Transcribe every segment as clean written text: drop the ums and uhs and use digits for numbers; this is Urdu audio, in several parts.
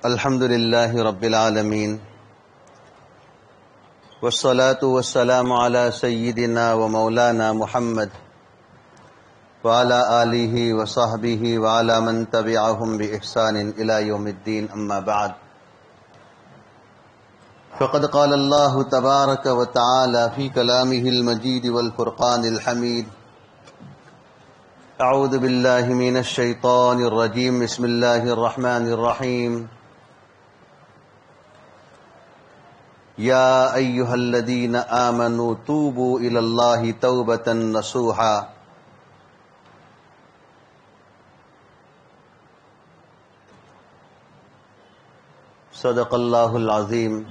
الحمد لله رب العالمين والصلاة والسلام على سيدنا ومولانا محمد وعلى آله وصحبه وعلى من تبعهم بإحسان إلى يوم الدين. أما بعد، فقد قال الله تبارك وتعالى في كلامه المجيد والفرقان الحميد: أعوذ بالله من الشيطان الرجيم. بسم الله الرحمن الرحيم. يا أيها الذين آمنوا توبوا إلى الله توبة نصوحا. صدق الله العظيم.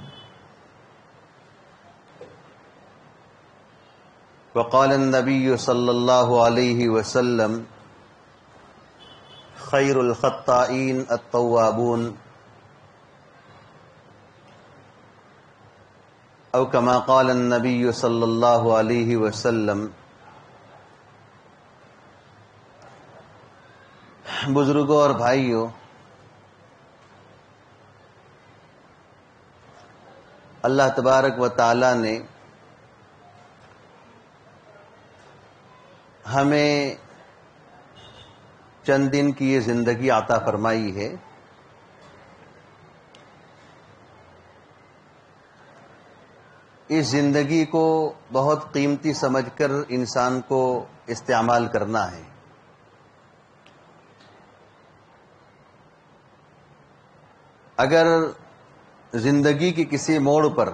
وقال النبي صلى الله عليه وسلم: خير الخطائين التوابون، او كما قال النبي صلی اللہ علیہ وسلم. بزرگوں اور بھائیوں، اللہ تبارک و تعالی نے ہمیں چند دن کی یہ زندگی عطا فرمائی ہے. اس زندگی کو بہت قیمتی سمجھ کر انسان کو استعمال کرنا ہے. اگر زندگی کے کسی موڑ پر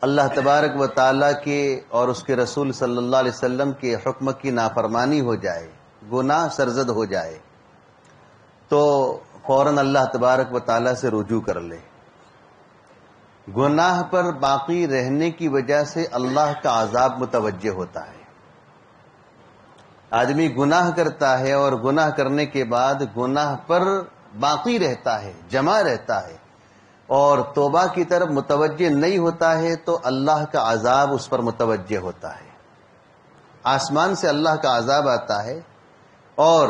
اللہ تبارک و تعالیٰ کے اور اس کے رسول صلی اللہ علیہ وسلم کے حکم کی نافرمانی ہو جائے، گناہ سرزد ہو جائے، تو فوراً اللہ تبارک و تعالیٰ سے رجوع کر لے. گناہ پر باقی رہنے کی وجہ سے اللہ کا عذاب متوجہ ہوتا ہے. آدمی گناہ کرتا ہے اور گناہ کرنے کے بعد گناہ پر باقی رہتا ہے، جمع رہتا ہے اور توبہ کی طرف متوجہ نہیں ہوتا ہے تو اللہ کا عذاب اس پر متوجہ ہوتا ہے. آسمان سے اللہ کا عذاب آتا ہے اور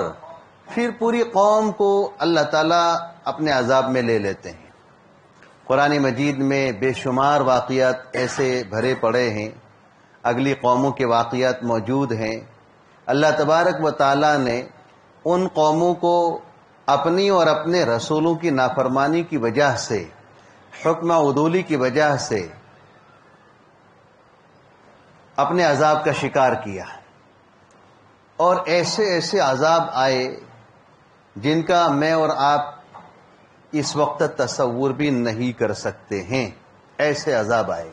پھر پوری قوم کو اللہ تعالیٰ اپنے عذاب میں لے لیتے ہیں. قرآن مجید میں بے شمار واقعات ایسے بھرے پڑے ہیں، اگلی قوموں کے واقعات موجود ہیں. اللہ تبارک و تعالیٰ نے ان قوموں کو اپنی اور اپنے رسولوں کی نافرمانی کی وجہ سے، حکم عدولی کی وجہ سے اپنے عذاب کا شکار کیا، اور ایسے ایسے عذاب آئے جن کا میں اور آپ اس وقت تصور بھی نہیں کر سکتے ہیں. ایسے عذاب آئے.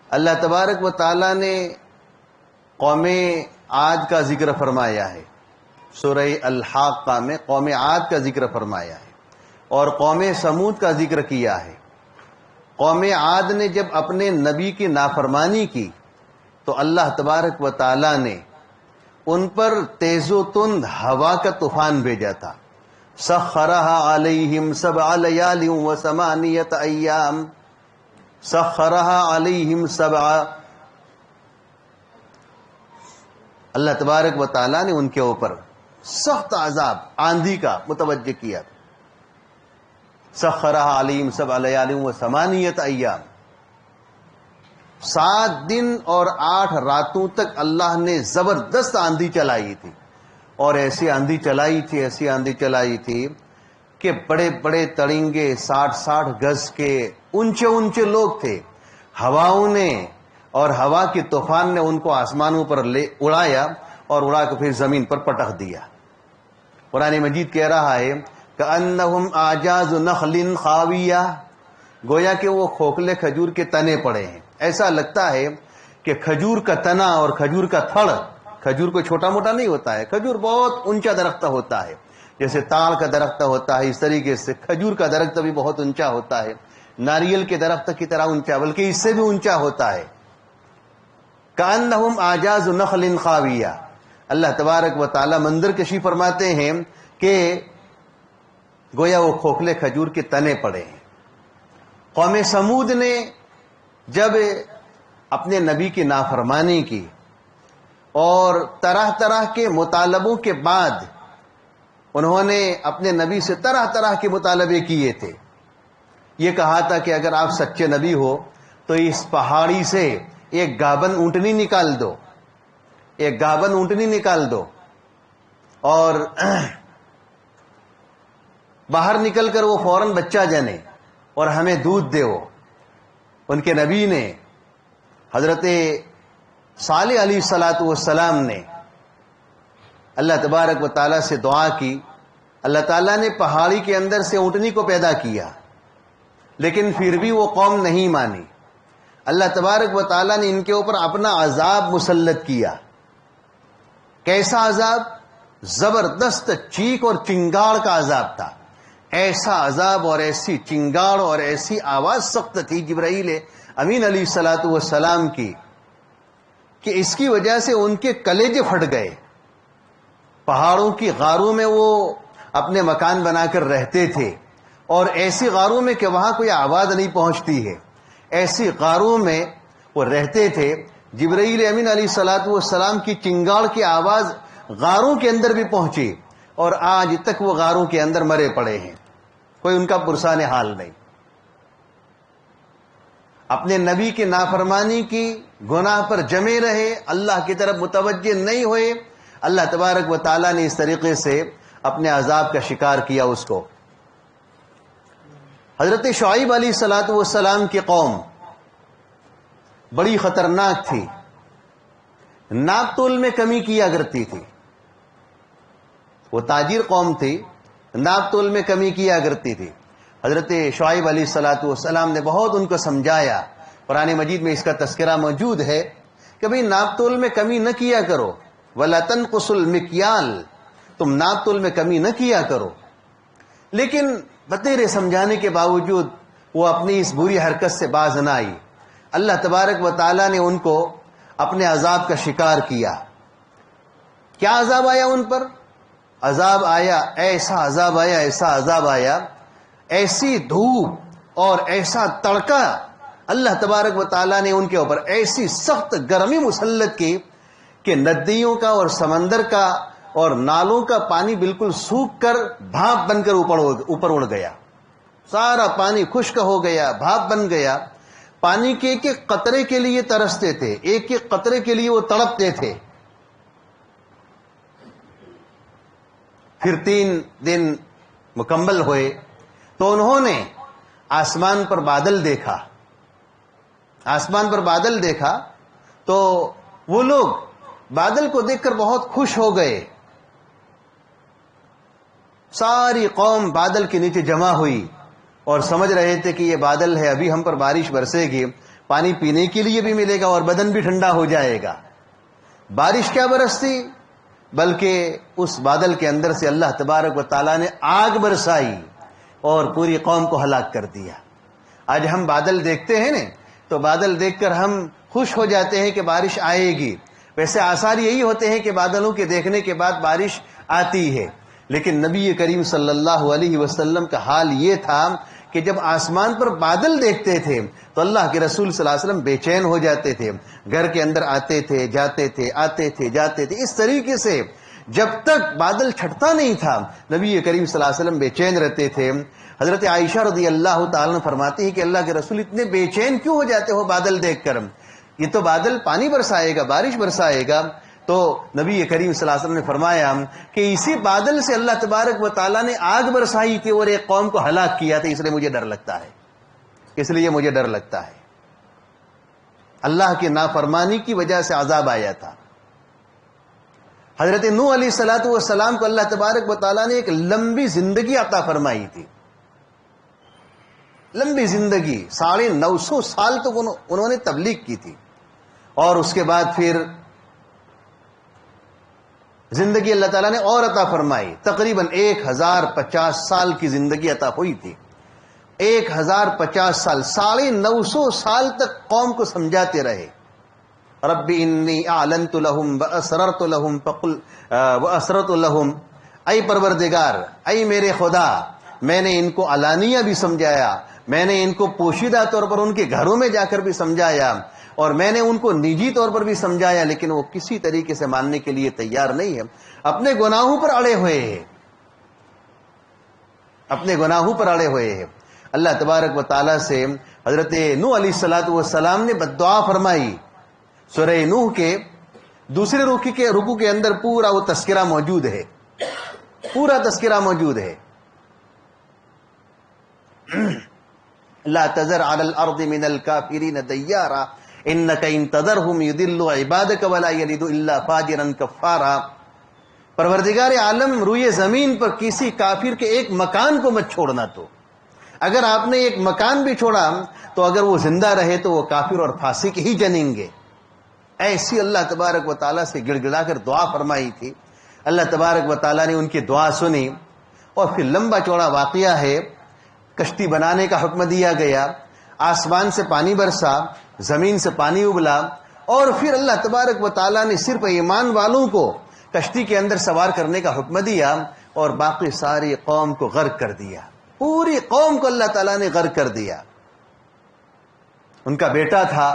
اللہ تبارک و تعالیٰ نے قوم عاد کا ذکر فرمایا ہے. سورہ الحاقہ میں قوم عاد کا ذکر فرمایا ہے اور قوم سمود کا ذکر کیا ہے. قوم عاد نے جب اپنے نبی کی نافرمانی کی تو اللہ تبارک و تعالیٰ نے ان پر تیز و تند ہوا کا طوفان بھیجا تھا. سخرها علیہم 7 لیال و 8 ایام. سخرها علیہم 7. اللہ تبارک و تعالیٰ نے ان کے اوپر سخت عذاب آندھی کا متوجہ کیا. سخرها علیہم 7 لیال و 8 ایام. 7 دن اور 8 راتوں تک اللہ نے زبردست آندھی چلائی تھی، اور ایسی آندھی چلائی تھی کہ بڑے بڑے تڑنگے 60 گز کے اونچے لوگ تھے. ہواؤں نے اور ہوا کے طوفان نے ان کو آسمانوں پر اڑایا اور اڑا کے پھر زمین پر پٹخ دیا. قرآن مجید کہہ رہا ہے کأنہم اعجاز نخل خاویہ، گویا کہ وہ کھوکھلے کھجور کے تنے پڑے ہیں. ایسا لگتا ہے کہ کھجور کا تنا اور کھجور کا تھڑ، کھجور کوئی چھوٹا موٹا نہیں ہوتا ہے، کھجور بہت اونچا درخت ہوتا ہے. جیسے تاڑ کا درخت ہوتا ہے اس طریقے سے کھجور کا درخت بھی بہت اونچا ہوتا ہے. ناریل کے درخت کی طرح اونچا، بلکہ اس سے بھی اونچا ہوتا ہے. کأنہم اعجاز نخل خاویہ. اللہ تبارک و تعالی منظر کشی فرماتے ہیں کہ گویا وہ کھوکھلے کھجور کے تنے پڑے ہیں. قوم سمود نے جب اپنے نبی کی نافرمانی کی اور طرح طرح کے مطالبوں کے بعد انہوں نے اپنے نبی سے طرح طرح کے مطالبے کیے تھے. یہ کہا تھا کہ اگر آپ سچے نبی ہو تو اس پہاڑی سے ایک گابن اونٹنی نکال دو، ایک گابن اونٹنی نکال دو اور باہر نکل کر وہ فوراً بچہ جنے اور ہمیں دودھ دے. وہ ان کے نبی نے حضرت صالح علیہ الصلاۃ والسلام نے اللہ تبارک و تعالیٰ سے دعا کی. اللہ تعالیٰ نے پہاڑی کے اندر سے اونٹنی کو پیدا کیا، لیکن پھر بھی وہ قوم نہیں مانی. اللہ تبارک و تعالیٰ نے ان کے اوپر اپنا عذاب مسلط کیا. کیسا عذاب؟ زبردست چیخ اور چنگاڑ کا عذاب تھا. ایسا عذاب اور ایسی چنگاڑ اور ایسی آواز سخت تھی جبرائیل امین علیہ الصلاۃ والسلام کی کہ اس کی وجہ سے ان کے کلیجے پھٹ گئے. پہاڑوں کی غاروں میں وہ اپنے مکان بنا کر رہتے تھے، اور ایسی غاروں میں کہ وہاں کوئی آواز نہیں پہنچتی ہے، ایسی غاروں میں وہ رہتے تھے. جبرائیل امین علیہ الصلاۃ والسلام کی چنگاڑ کی آواز غاروں کے اندر بھی پہنچی، اور آج تک وہ غاروں کے اندر مرے پڑے ہیں، کوئی ان کا پرسان حال نہیں. اپنے نبی کی نافرمانی کی، گناہ پر جمے رہے، اللہ کی طرف متوجہ نہیں ہوئے. اللہ تبارک و تعالیٰ نے اس طریقے سے اپنے عذاب کا شکار کیا اس کو. حضرت شعیب علیہ الصلاۃ والسلام کی قوم بڑی خطرناک تھی، ناپ تول میں کمی کیا کرتی تھی. وہ تاجر قوم تھی، ناپ تول میں کمی کیا کرتی تھی. حضرت شعیب علیہ الصلاۃ والسلام نے بہت ان کو سمجھایا. قرآن مجید میں اس کا تذکرہ موجود ہے کہ بھئی ناپ تول میں کمی نہ کیا کرو، وَلَا تَنْقُصُوا الْمِكْيَالَ، تم ناپ تول میں کمی نہ کیا کرو. لیکن بتیرے سمجھانے کے باوجود وہ اپنی اس بری حرکت سے باز نہ آئی. اللہ تبارک و تعالیٰ نے ان کو اپنے عذاب کا شکار کیا. کیا عذاب آیا ان پر؟ عذاب آیا، ایسا عذاب آیا، ایسا عذاب آیا، ایسی دھوپ اور ایسا تڑکا اللہ تبارک و تعالیٰ نے ان کے اوپر ایسی سخت گرمی مسلط کی کہ ندیوں کا اور سمندر کا اور نالوں کا پانی بالکل سوکھ کر بھاپ بن کر اوپر اڑ گیا. سارا پانی خشک ہو گیا، بھاپ بن گیا. پانی کے ایک ایک قطرے کے لیے ترستے تھے، ایک ایک قطرے کے لیے وہ تڑپتے تھے. پھر 3 دن مکمل ہوئے تو انہوں نے آسمان پر بادل دیکھا. آسمان پر بادل دیکھا تو وہ لوگ بادل کو دیکھ کر بہت خوش ہو گئے. ساری قوم بادل کے نیچے جمع ہوئی اور سمجھ رہے تھے کہ یہ بادل ہے، ابھی ہم پر بارش برسے گی، پانی پینے کے لیے بھی ملے گا اور بدن بھی ٹھنڈا ہو جائے گا. بارش کیا برستی، بلکہ اس بادل کے اندر سے اللہ تبارک و تعالیٰ نے آگ برسائی اور پوری قوم کو ہلاک کر دیا. آج ہم بادل دیکھتے ہیں نا تو بادل دیکھ کر ہم خوش ہو جاتے ہیں کہ بارش آئے گی. ویسے آثار یہی ہوتے ہیں کہ بادلوں کے دیکھنے کے بعد بارش آتی ہے، لیکن نبی کریم صلی اللہ علیہ وسلم کا حال یہ تھا کہ جب آسمان پر بادل دیکھتے تھے تو اللہ کے رسول صلی اللہ علیہ وسلم بے چین ہو جاتے تھے. گھر کے اندر آتے تھے، جاتے تھے، آتے تھے، جاتے تھے. اس طریقے سے جب تک بادل چھٹتا نہیں تھا نبی کریم صلی اللہ علیہ وسلم بے چین رہتے تھے. حضرت عائشہ رضی اللہ تعالیٰ فرماتی ہے کہ اللہ کے رسول اتنے بے چین کیوں ہو جاتے ہو بادل دیکھ کر؟ یہ تو بادل پانی برسائے گا، بارش برسائے گا. تو نبی کریم صلی اللہ علیہ وسلم نے فرمایا کہ اسی بادل سے اللہ تبارک و تعالیٰ نے آگ برسائی تھی اور ایک قوم کو ہلاک کیا تھا، اس لیے مجھے ڈر لگتا ہے، اس لیے مجھے ڈر لگتا ہے. اللہ کی نافرمانی کی وجہ سے عذاب آیا تھا. حضرت نوح علیہ الصلاۃ والسلام کو اللہ تبارک و تعالیٰ نے ایک لمبی زندگی عطا فرمائی تھی. لمبی زندگی، 950 سال تک انہوں نے تبلیغ کی تھی، اور اس کے بعد پھر زندگی اللہ تعالیٰ نے اور عطا فرمائی. تقریباً 1050 سال کی زندگی عطا ہوئی تھی. 1050 سال، 950 سال تک قوم کو سمجھاتے رہے. رب انی اعلنت لهم واسررت لهم واسررت لهم، اے پروردگار، اے میرے خدا، میں نے ان کو علانیہ بھی سمجھایا، میں نے ان کو پوشیدہ طور پر ان کے گھروں میں جا کر بھی سمجھایا اور میں نے ان کو نجی طور پر بھی سمجھایا، لیکن وہ کسی طریقے سے ماننے کے لیے تیار نہیں ہے، اپنے گناہوں پر اڑے ہوئے ہیں، اپنے گناہوں پر اڑے ہوئے ہیں۔ اللہ تبارک و تعالیٰ سے حضرت نوح علیہ السلام نے بد دعا فرمائی۔ سورہ نوح کے دوسرے رکوع کے اندر پورا وہ تذکرہ موجود ہے، پورا تذکرہ موجود ہے۔ لا تذر علی الارض من الکافرین دیارا انک ان تذرہم یضلوا عبادک ولا یلدوا الا فاجرا کفارا۔ پروردگار عالم، روئے زمین پر کسی کافر کے ایک مکان کو مت چھوڑنا، تو اگر آپ نے ایک مکان بھی چھوڑا تو اگر وہ زندہ رہے تو وہ کافر اور فاسق ہی جنیں گے۔ ایسی اللہ تبارک و تعالیٰ سے گڑ گڑا کر دعا فرمائی تھی۔ اللہ تبارک و تعالیٰ نے ان کی دعا سنی اور پھر لمبا چوڑا واقعہ ہے، کشتی بنانے کا حکم دیا گیا، آسمان سے پانی برسا، زمین سے پانی ابلا، اور پھر اللہ تبارک و تعالیٰ نے صرف ایمان والوں کو کشتی کے اندر سوار کرنے کا حکم دیا اور باقی ساری قوم کو غرق کر دیا۔ پوری قوم کو اللہ تعالیٰ نے غرق کر دیا۔ ان کا بیٹا تھا،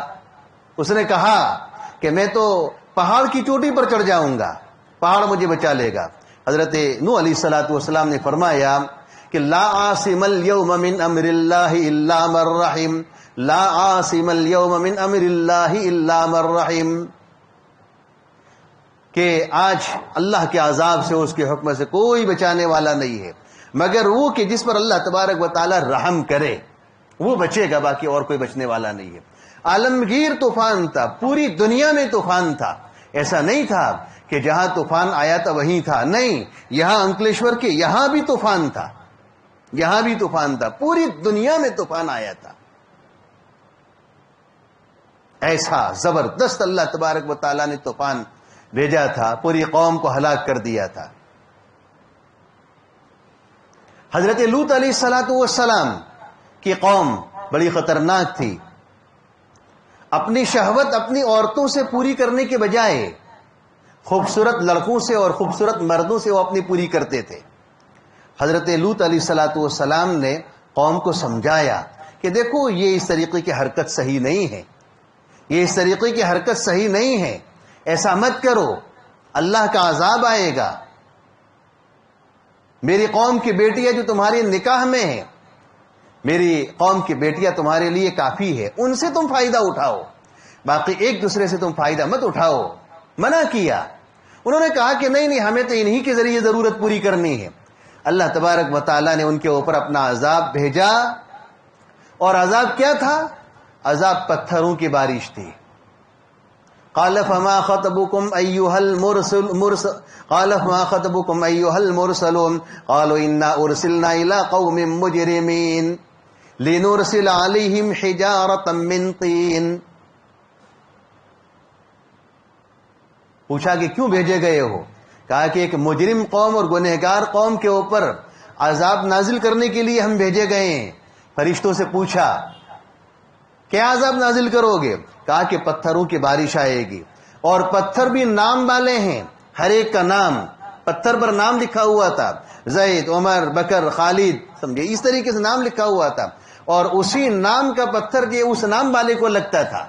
اس نے کہا کہ میں تو پہاڑ کی چوٹی پر چڑھ جاؤں گا، پہاڑ مجھے بچا لے گا۔ حضرت نوح علیہ السلام نے فرمایا کہ لا عاصم اليوم من امر اللہ الا من رحم، لا عاصم اليوم من امر اللہ الا من رحم، کہ آج اللہ کے عذاب سے، اس کے حکم سے کوئی بچانے والا نہیں ہے مگر وہ کہ جس پر اللہ تبارک و تعالی رحم کرے، وہ بچے گا، باقی اور کوئی بچنے والا نہیں ہے۔ عالمگیر طوفان تھا، پوری دنیا میں طوفان تھا، ایسا نہیں تھا کہ جہاں طوفان آیا تھا وہیں تھا، نہیں، یہاں انکلیشور کے یہاں بھی طوفان تھا، یہاں بھی طوفان تھا، پوری دنیا میں طوفان آیا تھا۔ ایسا زبردست اللہ تبارک و تعالیٰ نے طوفان بھیجا تھا، پوری قوم کو ہلاک کر دیا تھا۔ حضرت لوط علیہ السلام کی قوم بڑی خطرناک تھی، اپنی شہوت اپنی عورتوں سے پوری کرنے کے بجائے خوبصورت لڑکوں سے اور خوبصورت مردوں سے وہ اپنی پوری کرتے تھے۔ حضرت لوط علیہ السلام نے قوم کو سمجھایا کہ دیکھو یہ اس طریقے کی حرکت صحیح نہیں ہے، یہ اس طریقے کی حرکت صحیح نہیں ہے، ایسا مت کرو، اللہ کا عذاب آئے گا۔ میری قوم کی بیٹیاں جو تمہاری نکاح میں ہیں، میری قوم کی بیٹیاں تمہارے لیے کافی ہے، ان سے تم فائدہ اٹھاؤ، باقی ایک دوسرے سے تم فائدہ مت اٹھاؤ۔ منع کیا، انہوں نے کہا کہ نہیں، ہمیں تو انہی کے ذریعے ضرورت پوری کرنی ہے۔ اللہ تبارک و تعالیٰ نے ان کے اوپر اپنا عذاب بھیجا، اور عذاب کیا تھا؟ عذاب پتھروں کی بارش تھی۔ قال فما خطبكم ايها المرسلون قالوا انا ارسلنا الى قوم مجرمين لنرسل عليهم حجارة من طين۔ پوچھا کہ کیوں بھیجے گئے ہو؟ کہا کہ ایک مجرم قوم اور گنہگار قوم کے اوپر عذاب نازل کرنے کے لیے ہم بھیجے گئے ہیں۔ فرشتوں سے پوچھا کیا عذاب نازل کرو گے؟ کہا کہ پتھروں کی بارش آئے گی، اور پتھر بھی نام والے ہیں، ہر ایک کا نام، پتھر پر نام لکھا ہوا تھا، زید، عمر، بکر، خالد، سمجھے اس طریقے سے نام لکھا ہوا تھا، اور اسی نام کا پتھر جو اس نام والے کو لگتا تھا،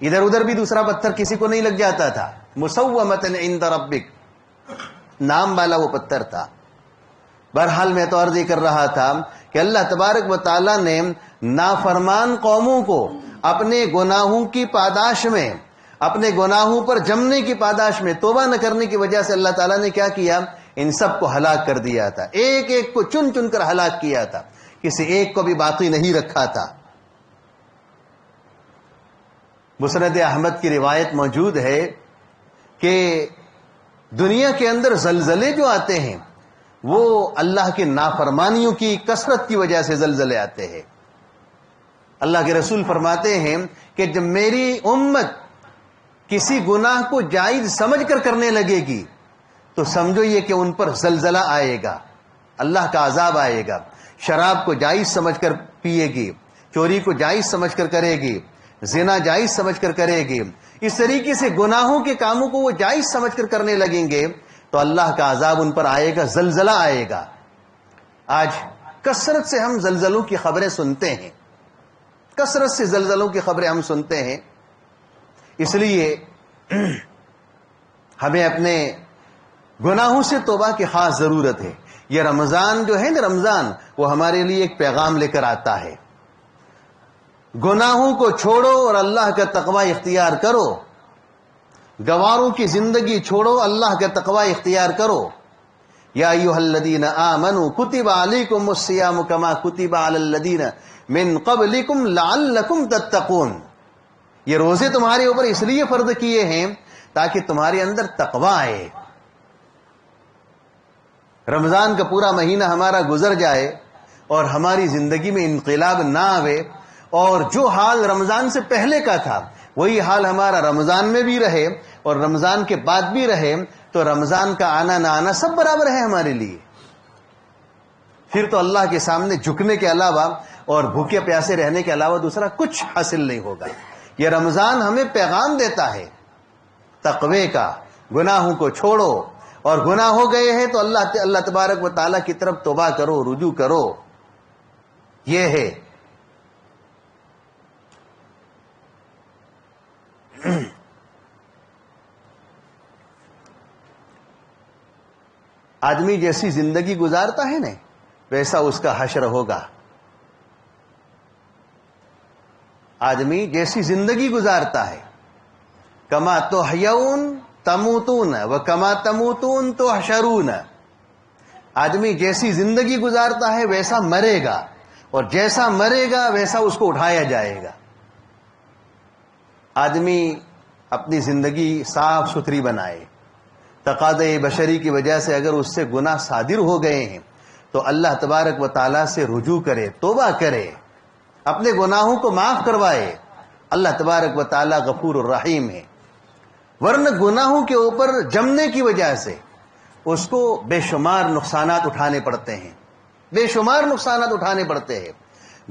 ادھر ادھر بھی دوسرا پتھر کسی کو نہیں لگ جاتا تھا۔ مسومۃ عند ربک، نام والا وہ پتھر تھا۔ بہرحال میں تو عرض کر رہا تھا کہ اللہ تبارک و تعالیٰ نے نافرمان قوموں کو اپنے گناہوں کی پاداش میں، اپنے گناہوں پر جمنے کی پاداش میں، توبہ نہ کرنے کی وجہ سے اللہ تعالیٰ نے کیا کیا؟ ان سب کو ہلاک کر دیا تھا، ایک ایک کو چن چن کر ہلاک کیا تھا، کسی ایک کو بھی باقی نہیں رکھا تھا۔ مسند احمد کی روایت موجود ہے کہ دنیا کے اندر زلزلے جو آتے ہیں وہ اللہ کی نافرمانیوں کی کثرت کی وجہ سے زلزلے آتے ہیں۔ اللہ کے رسول فرماتے ہیں کہ جب میری امت کسی گناہ کو جائز سمجھ کر کرنے لگے گی تو سمجھو یہ کہ ان پر زلزلہ آئے گا، اللہ کا عذاب آئے گا۔ شراب کو جائز سمجھ کر پیے گی، چوری کو جائز سمجھ کر کرے گی، زنا جائز سمجھ کر کرے گی، اس طریقے سے گناہوں کے کاموں کو وہ جائز سمجھ کر کرنے لگیں گے تو اللہ کا عذاب ان پر آئے گا، زلزلہ آئے گا۔ آج کثرت سے ہم زلزلوں کی خبریں سنتے ہیں، کثرت سے زلزلوں کی خبریں ہم سنتے ہیں. اس لیے ہمیں اپنے گناہوں سے توبہ کی خاص ضرورت ہے. یہ رمضان جو ہے نا، رمضان وہ ہمارے لیے ایک پیغام لے کر آتا ہے. گناہوں کو چھوڑو اور اللہ کا تقوی اختیار کرو. گواروں کی زندگی چھوڑو، اللہ کا تقوی اختیار کرو. یا ایھا الذین آمنوا کتب علیکم الصیام کما کتب علی الذین من قبلکم لعلکم تتقون. یہ روزے تمہارے اوپر اس لیے فرض کیے ہیں تاکہ تمہارے اندر تقوی آئے. رمضان کا پورا مہینہ ہمارا گزر جائے اور ہماری زندگی میں انقلاب نہ آوے، اور جو حال رمضان سے پہلے کا تھا وہی حال ہمارا رمضان میں بھی رہے اور رمضان کے بعد بھی رہے، تو رمضان کا آنا نہ آنا سب برابر ہے ہمارے لیے. پھر تو اللہ کے سامنے جھکنے کے علاوہ اور بھوکے پیاسے رہنے کے علاوہ دوسرا کچھ حاصل نہیں ہوگا. یہ رمضان ہمیں پیغام دیتا ہے تقوی کا. گناہوں کو چھوڑو، اور گناہ ہو گئے ہیں تو اللہ تبارک و تعالیٰ کی طرف توبہ کرو، رجوع کرو. یہ ہے. آدمی جیسی زندگی گزارتا ہے نا ویسا اس کا حشر ہوگا. آدمی جیسی زندگی گزارتا ہے، کما تحیون تموتون و کما تموتون تحشرون. آدمی جیسی زندگی گزارتا ہے ویسا مرے گا، اور جیسا مرے گا ویسا اس کو اٹھایا جائے گا. آدمی اپنی زندگی صاف ستھری بنائے. تقاضۂ بشری کی وجہ سے اگر اس سے گناہ صادر ہو گئے ہیں تو اللہ تبارک و تعالیٰ سے رجوع کرے، توبہ کرے، اپنے گناہوں کو معاف کروائے. اللہ تبارک و تعالیٰ غفور الرحیم ہے. ورنہ گناہوں کے اوپر جمنے کی وجہ سے اس کو بے شمار نقصانات اٹھانے پڑتے ہیں، بے شمار نقصانات اٹھانے پڑتے ہیں.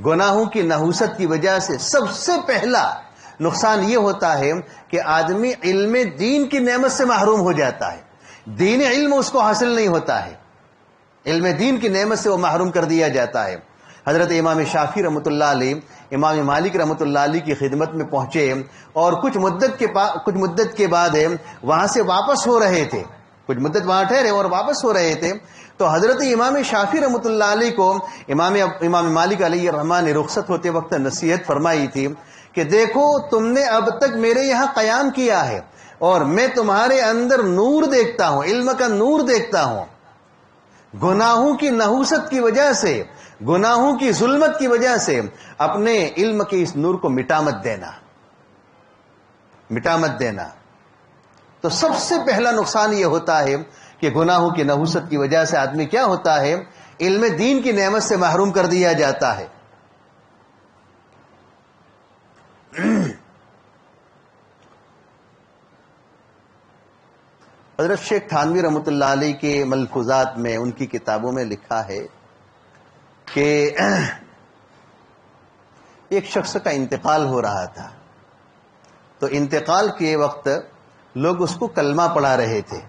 گناہوں کی نحوست کی وجہ سے سب سے پہلا نقصان یہ ہوتا ہے کہ آدمی علم دین کی نعمت سے محروم ہو جاتا ہے. دین علم اس کو حاصل نہیں ہوتا ہے، علم دین کی نعمت سے وہ محروم کر دیا جاتا ہے. حضرت امام شافعی رحمۃ اللہ علیہ امام مالک رحمۃ اللہ علیہ کی خدمت میں پہنچے اور کچھ مدت کے بعد وہاں سے واپس ہو رہے تھے. کچھ مدت وہاں ٹھہرے اور واپس ہو رہے تھے تو حضرت امام شافعی رحمۃ اللہ علیہ کو امام مالک علیہ الرحمٰن نے رخصت ہوتے وقت نصیحت فرمائی تھی کہ دیکھو تم نے اب تک میرے یہاں قیام کیا ہے اور میں تمہارے اندر نور دیکھتا ہوں، علم کا نور دیکھتا ہوں. گناہوں کی نحوست کی وجہ سے، گناہوں کی ظلمت کی وجہ سے اپنے علم کے اس نور کو مٹا مت دینا، مٹا مت دینا. تو سب سے پہلا نقصان یہ ہوتا ہے کہ گناہوں کی نحوست کی وجہ سے آدمی کیا ہوتا ہے، علم دین کی نعمت سے محروم کر دیا جاتا ہے. حضرت شیخ تھانوی رحمۃ اللہ علیہ کے ملفوظات میں، ان کی کتابوں میں لکھا ہے کہ ایک شخص کا انتقال ہو رہا تھا تو انتقال کے وقت لوگ اس کو کلمہ پڑھا رہے تھے،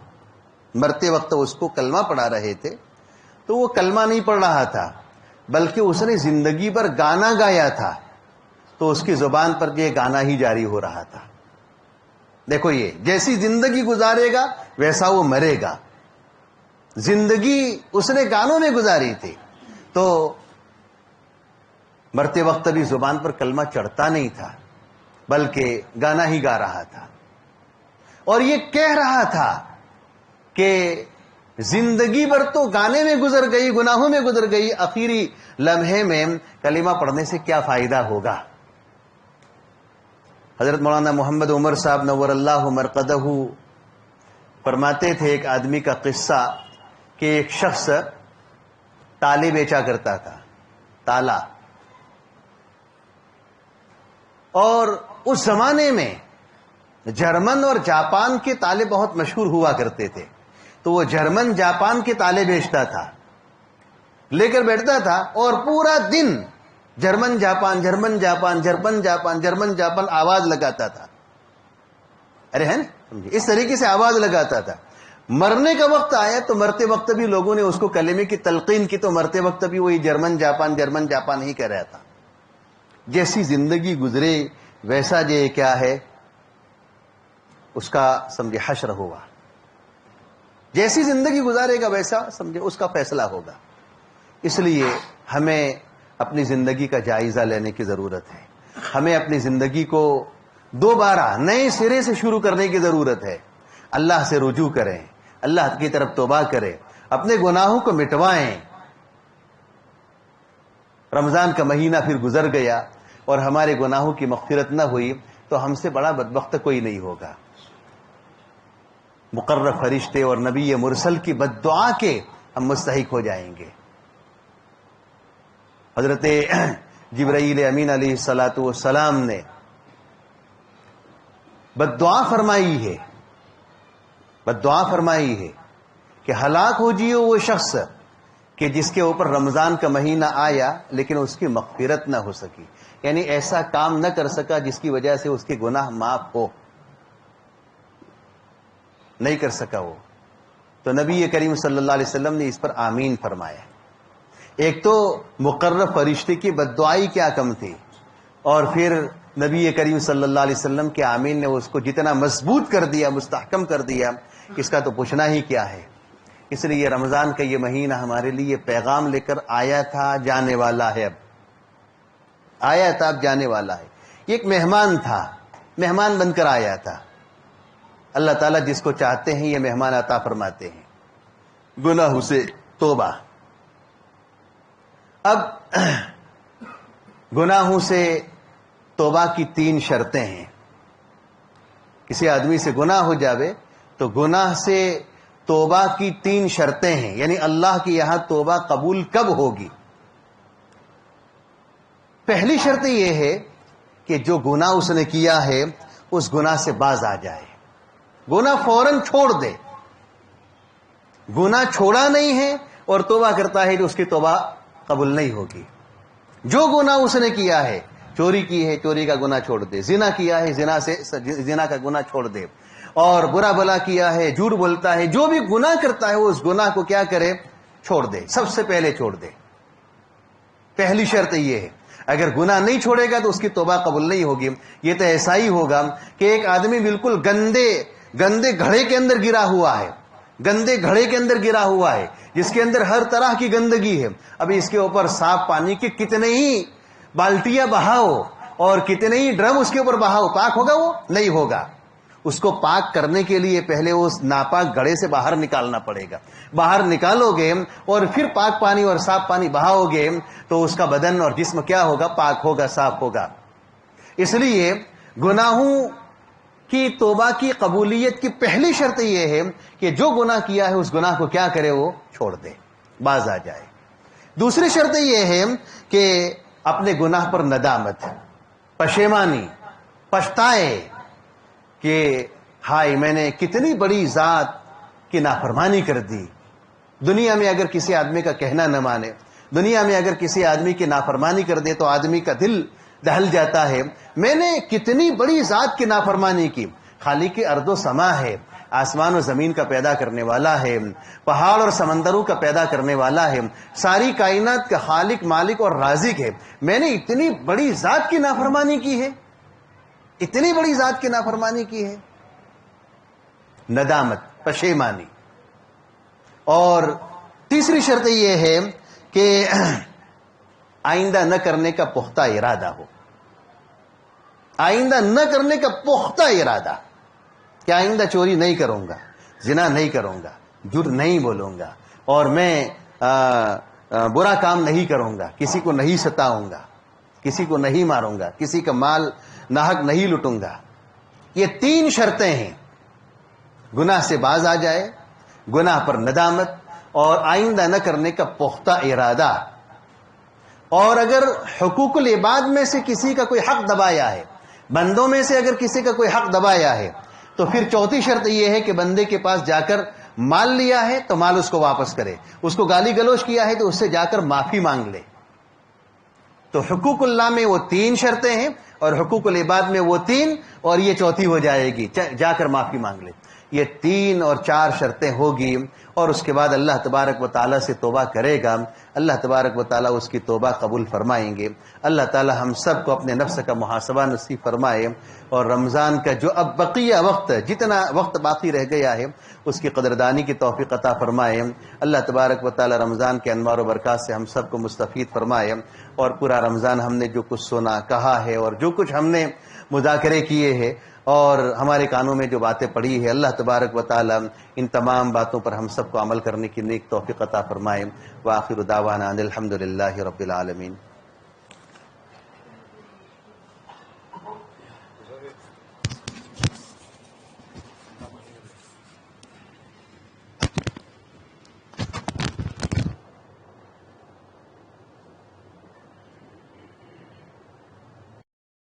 مرتے وقت اس کو کلمہ پڑھا رہے تھے. تو وہ کلمہ نہیں پڑھ رہا تھا بلکہ اس نے زندگی بھر گانا گایا تھا، تو اس کی زبان پر یہ گانا ہی جاری ہو رہا تھا. دیکھو یہ جیسی زندگی گزارے گا ویسا وہ مرے گا. زندگی اس نے گانوں میں گزاری تھی تو مرتے وقت بھی زبان پر کلمہ چڑھتا نہیں تھا بلکہ گانا ہی گا رہا تھا، اور یہ کہہ رہا تھا کہ زندگی بھر تو گانے میں گزر گئی، گناہوں میں گزر گئی، آخری لمحے میں کلمہ پڑھنے سے کیا فائدہ ہوگا. حضرت مولانا محمد عمر صاحب نور اللہ مرقدہ فرماتے تھے ایک آدمی کا قصہ کہ ایک شخص تالے بیچا کرتا تھا، تالا. اور اس زمانے میں جرمن اور جاپان کے تالے بہت مشہور ہوا کرتے تھے، تو وہ جرمن جاپان کے تالے بیچتا تھا، لے کر بیٹھتا تھا اور پورا دن German Japan German Japan German Japan German Japan آواز لگاتا تھا. ارے ہے نا، اس طریقے سے آواز لگاتا تھا. مرنے کا وقت آیا تو مرتے وقت بھی لوگوں نے اس کو کلمے کی تلقین کی، تو مرتے وقت بھی وہی جرمن جاپان ہی کہہ رہا تھا۔ جیسی زندگی گزرے ویسا جو کیا ہے اس کا سمجھے حشر ہوا، جیسی زندگی گزارے گا ویسا سمجھے اس کا فیصلہ ہوگا۔ اس لیے ہمیں اپنی زندگی کا جائزہ لینے کی ضرورت ہے، ہمیں اپنی زندگی کو دوبارہ نئے سرے سے شروع کرنے کی ضرورت ہے۔ اللہ سے رجوع کریں، اللہ کی طرف توبہ کریں، اپنے گناہوں کو مٹوائیں۔ رمضان کا مہینہ پھر گزر گیا اور ہمارے گناہوں کی مغفرت نہ ہوئی تو ہم سے بڑا بدبخت کوئی نہیں ہوگا۔ مقرر فرشتے اور نبی مرسل کی بد دعا کے ہم مستحق ہو جائیں گے۔ حضرت جبرائیل امین علیہ الصلاۃ والسلام نے بد دعا فرمائی ہے کہ ہلاک ہو جیو وہ شخص کہ جس کے اوپر رمضان کا مہینہ آیا لیکن اس کی مغفرت نہ ہو سکی، یعنی ایسا کام نہ کر سکا جس کی وجہ سے اس کے گناہ معاف ہو، نہیں کر سکا وہ۔ تو نبی کریم صلی اللہ علیہ وسلم نے اس پر آمین فرمایا۔ ایک تو مقرر فرشتے کی بد دعائی کیا کم تھی، اور پھر نبی کریم صلی اللہ علیہ وسلم کے آمین نے اس کو جتنا مضبوط کر دیا، مستحکم کر دیا، اس کا تو پوچھنا ہی کیا ہے۔ اس لیے رمضان کا یہ مہینہ ہمارے لیے پیغام لے کر آیا تھا، جانے والا ہے، اب آیا تھا اب جانے والا ہے۔ یہ ایک مہمان تھا، مہمان بن کر آیا تھا۔ اللہ تعالیٰ جس کو چاہتے ہیں یہ مہمان عطا فرماتے ہیں۔ گناہوں سے توبہ۔ اب گناہوں سے توبہ کی 3 شرطیں ہیں۔ کسی آدمی سے گناہ ہو جاوے تو گناہ سے توبہ کی 3 شرطیں ہیں، یعنی اللہ کی یہاں توبہ قبول کب ہوگی۔ پہلی شرط یہ ہے کہ جو گناہ اس نے کیا ہے اس گناہ سے باز آ جائے، گناہ فوراً چھوڑ دے۔ گناہ چھوڑا نہیں ہے اور توبہ کرتا ہے تو اس کی توبہ قبول نہیں ہوگی۔ جو گناہ اس نے کیا ہے، چوری کی ہے چوری کا گناہ چھوڑ دے، زنا کیا ہے زنا کا گناہ چھوڑ دے، اور برا بلا کیا ہے، جھوٹ بولتا ہے، جو بھی گناہ کرتا ہے وہ اس گناہ کو کیا کرے، چھوڑ دے، سب سے پہلے چھوڑ دے۔ پہلی شرط یہ ہے۔ اگر گناہ نہیں چھوڑے گا تو اس کی توبہ قبول نہیں ہوگی۔ یہ تو ایسا ہی ہوگا کہ ایک آدمی بالکل گندے گھڑے کے اندر گرا ہوا ہے، گندے گھڑے کے اندر گرا ہوا ہے جس کے اندر ہر طرح کی گندگی ہے۔ ابھی اس کے اوپر صاف پانی کی کتنے ہی بالٹیاں بہاؤ اور کتنے ہی ڈرم اس کے اوپر بہاؤ، پاک ہوگا وہ؟ نہیں ہوگا۔ اس کو پاک کرنے کے لیے پہلے اس ناپاک گھڑے سے باہر نکالنا پڑے گا۔ باہر نکالو گے اور پھر پاک پانی اور صاف پانی بہاؤ گے تو اس کا بدن اور جسم کیا ہوگا، پاک ہوگا، صاف ہوگا۔ اس لیے گناہوں کی توبہ کی قبولیت کی پہلی شرط یہ ہے کہ جو گناہ کیا ہے اس گناہ کو کیا کرے، وہ چھوڑ دے، باز آ جائے۔ دوسری شرط یہ ہے کہ اپنے گناہ پر ندامت، پشیمانی، پچھتائے کہ ہائے میں نے کتنی بڑی ذات کی نافرمانی کر دی۔ دنیا میں اگر کسی آدمی کا کہنا نہ مانے، دنیا میں اگر کسی آدمی کی نافرمانی کر دے تو آدمی کا دل دہل جاتا ہے، میں نے کتنی بڑی ذات کی نافرمانی کی۔ خالق ارض و سما ہے، آسمان و زمین کا پیدا کرنے والا ہے، پہاڑ اور سمندروں کا پیدا کرنے والا ہے، ساری کائنات کا خالق، مالک اور رازق ہے۔ میں نے اتنی بڑی ذات کی نافرمانی کی ہے، اتنی بڑی ذات کی نافرمانی کی ہے۔ ندامت، پشیمانی۔ اور تیسری شرط یہ ہے کہ آئندہ نہ کرنے کا پختہ ارادہ ہو، آئندہ نہ کرنے کا پختہ ارادہ کہ آئندہ چوری نہیں کروں گا، زنا نہیں کروں گا، جھوٹ نہیں بولوں گا، اور میں برا کام نہیں کروں گا، کسی کو نہیں ستاؤں گا، کسی کو نہیں ماروں گا، کسی کا مال ناحق نہیں لٹوں گا۔ یہ 3 شرطیں ہیں۔ گناہ سے باز آ جائے، گناہ پر ندامت، اور آئندہ نہ کرنے کا پختہ ارادہ۔ اور اگر حقوق العباد میں سے کسی کا کوئی حق دبایا ہے، بندوں میں سے اگر کسی کا کوئی حق دبایا ہے، تو پھر چوتھی شرط یہ ہے کہ بندے کے پاس جا کر مال لیا ہے تو مال اس کو واپس کرے، اس کو گالی گلوچ کیا ہے تو اس سے جا کر معافی مانگ لے۔ تو حقوق اللہ میں وہ 3 شرطیں ہیں اور حقوق العباد میں وہ 3، اور یہ چوتھی ہو جائے گی، جا کر معافی مانگ لے۔ یہ 3 اور 4 شرطیں ہوگی اور اس کے بعد اللہ تبارک و تعالیٰ سے توبہ کرے گا، اللہ تبارک و تعالیٰ اس کی توبہ قبول فرمائیں گے۔ اللہ تعالیٰ ہم سب کو اپنے نفس کا محاسبہ نصیب فرمائے اور رمضان کا جو اب بقیہ وقت، جتنا وقت باقی رہ گیا ہے، اس کی قدردانی کی توفیق عطا فرمائے۔ اللہ تبارک و تعالیٰ رمضان کے انوار و برکات سے ہم سب کو مستفید فرمائے اور پورا رمضان ہم نے جو کچھ سنا کہا ہے اور جو کچھ ہم نے مذاکرے کیے ہیں اور ہمارے کانوں میں جو باتیں پڑی ہے، اللہ تبارک و تعالیٰ ان تمام باتوں پر ہم سب کو عمل کرنے کی نیک توفیق عطا فرمائے۔ وآخر دعوانا ان الحمد للہ رب العالمین۔